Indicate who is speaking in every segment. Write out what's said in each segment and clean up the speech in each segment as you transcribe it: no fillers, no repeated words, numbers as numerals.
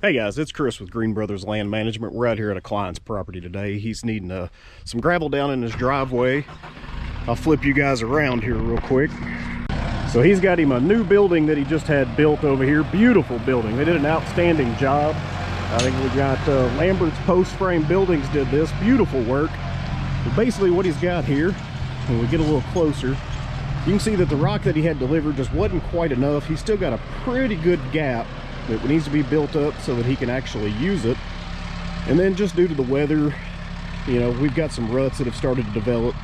Speaker 1: Hey guys, it's Chris with Green Brothers Land Management. We're out here at a client's property today. He's needing some gravel down in his driveway. I'll flip you guys around here real quick. So he's got him a new building that he just had built over here. Beautiful building. They did an outstanding job. I think we got Lambert's Post Frame Buildings did this. Beautiful work. But basically what he's got here, when we get a little closer, you can see that the rock that he had delivered just wasn't quite enough. He's still got a pretty good gap that needs to be built up so that he can actually use it. And then just due to the weather, you know, we've got some ruts that have started to develop,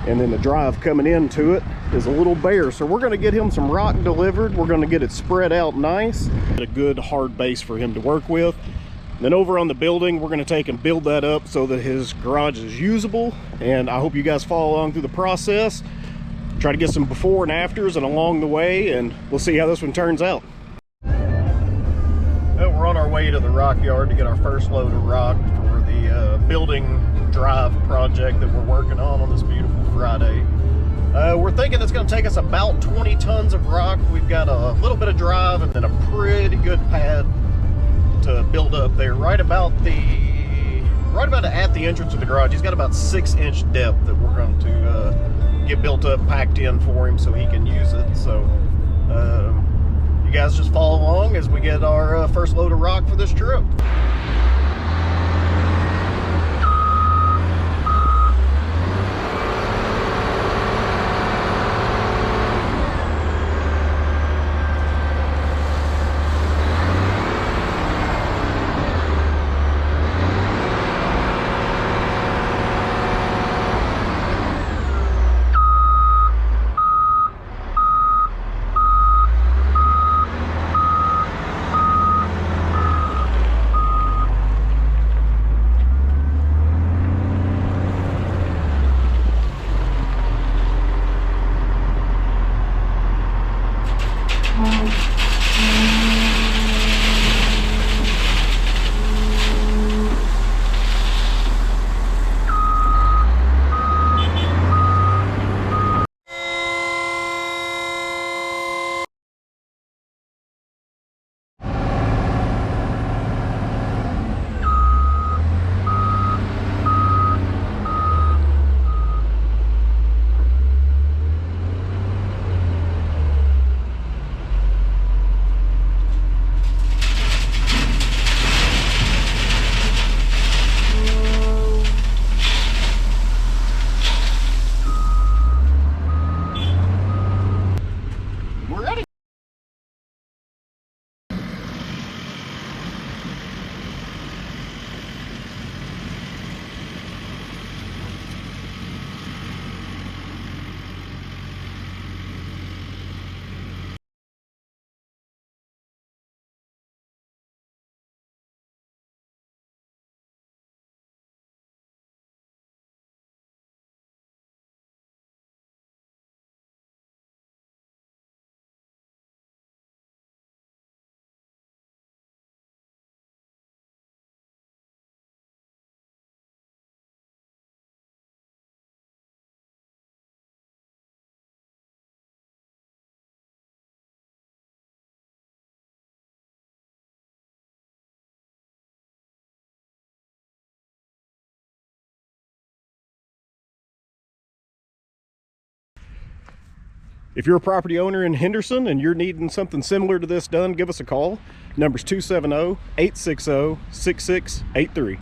Speaker 1: and then the drive coming into it is a little bare. So we're going to get him some rock delivered. We're going to get it spread out nice, a good hard base for him to work with. Then over on the building, we're going to take and build that up so that his garage is usable. And I hope you guys follow along through the process. Try to get some before and afters and along the way, and we'll see how this one turns out. We're on our way to the rock yard to get our first load of rock for the building drive project that we're working on this beautiful Friday. We're thinking it's going to take us about 20 tons of rock. We've got a little bit of drive and then a pretty good pad to build up there, right about at the entrance of the garage. He's got about 6-inch depth that we're going to get built up, packed in for him so he can use it. So you guys just follow along as we get our first load of rock for this trip. If you're a property owner in Henderson and you're needing something similar to this done, give us a call. Number's 270-860-6683.